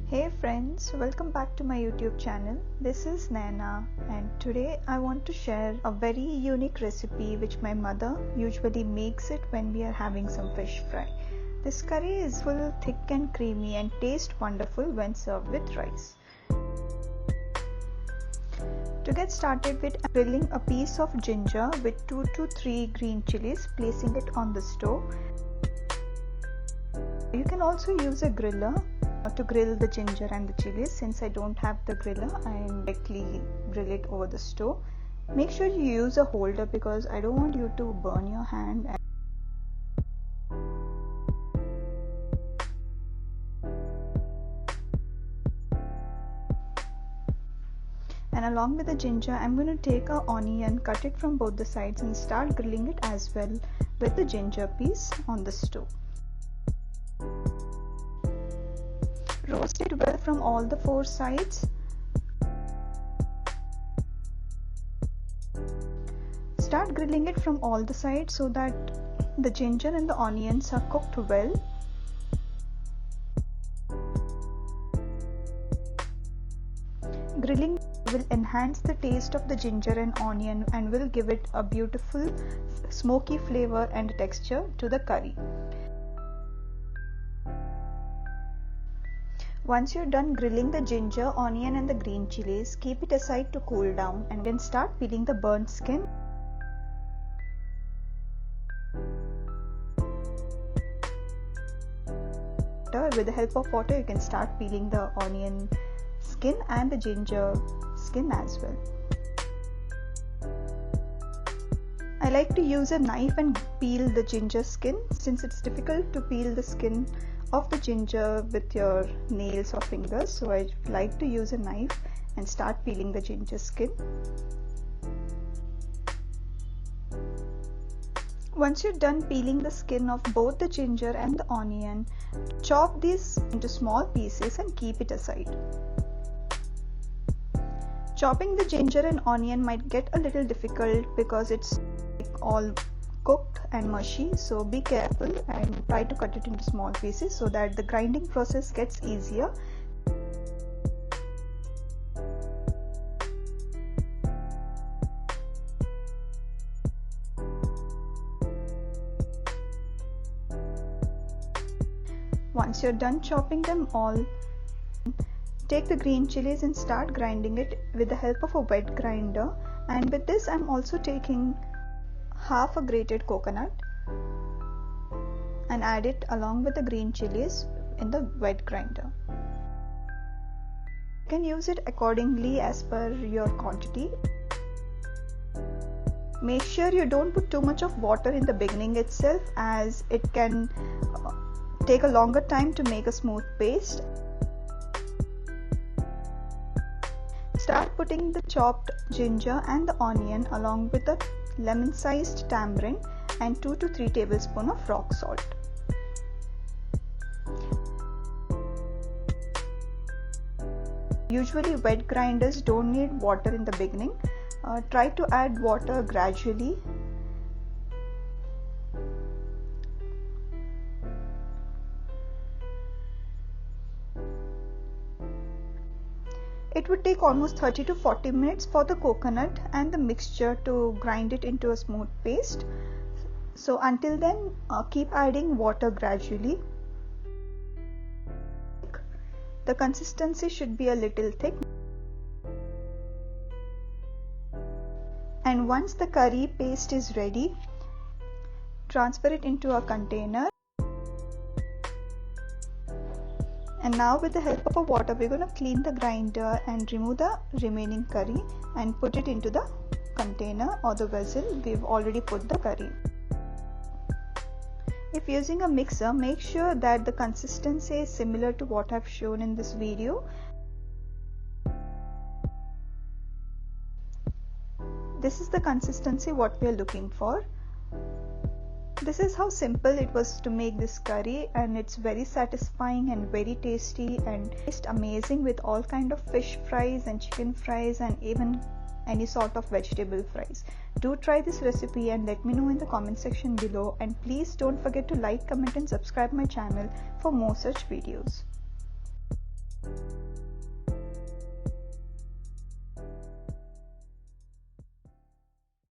Hey friends, welcome back to my YouTube channel. This is Naina and today I want to share a very unique recipe which my mother usually makes it when we are having some fish fry. This curry is full, thick and creamy and tastes wonderful when served with rice. To get started with, grilling a piece of ginger with 2 to 3 green chilies, placing it on the stove. You can also use a griller to grill the ginger and the chilies. Since I don't have the griller, I directly grill it over the stove. Make sure you use a holder because I don't want you to burn your hand. And along with the ginger, I'm going to take an onion, cut it from both the sides and start grilling it as well with the ginger piece on the stove. Roast it well from all the 4 sides. Start grilling it from all the sides so that the ginger and the onions are cooked well. Grilling will enhance the taste of the ginger and onion and will give it a beautiful smoky flavor and texture to the curry. Once you're done grilling the ginger, onion and the green chilies, keep it aside to cool down and then start peeling the burnt skin. With the help of water, you can start peeling the onion skin and the ginger skin as well. I like to use a knife and peel the ginger skin since it's difficult to peel the skin of the ginger with your nails or fingers, so I like to use a knife and start peeling the ginger skin. Once you're done peeling the skin of both the ginger and the onion, chop these into small pieces and keep it aside. Chopping the ginger and onion might get a little difficult because it's all cooked and mushy, so be careful and try to cut it into small pieces so that the grinding process gets easier. Once you're done chopping them all, take the green chilies and start grinding it with the help of a wet grinder, and with this I'm also taking half a grated coconut and add it along with the green chilies in the wet grinder. You can use it accordingly as per your quantity. Make sure you don't put too much of water in the beginning itself, as it can take a longer time to make a smooth paste. Start putting the chopped ginger and the onion along with the lemon-sized tamarind and 2 to 3 tablespoons of rock salt. Usually wet grinders don't need water in the beginning. Try to add water gradually. It would take almost 30 to 40 minutes for the coconut and the mixture to grind it into a smooth paste. So until then, keep adding water gradually. The consistency should be a little thick. And once the curry paste is ready, transfer it into a container. And now with the help of a water, we're going to clean the grinder and remove the remaining curry and put it into the container or the vessel we've already put the curry. If using a mixer, make sure that the consistency is similar to what I've shown in this video. This is the consistency what we are looking for. This is how simple it was to make this curry, and it's very satisfying and very tasty and tastes amazing with all kind of fish fries and chicken fries and even any sort of vegetable fries. Do try this recipe and let me know in the comment section below, and please don't forget to like, comment and subscribe my channel for more such videos.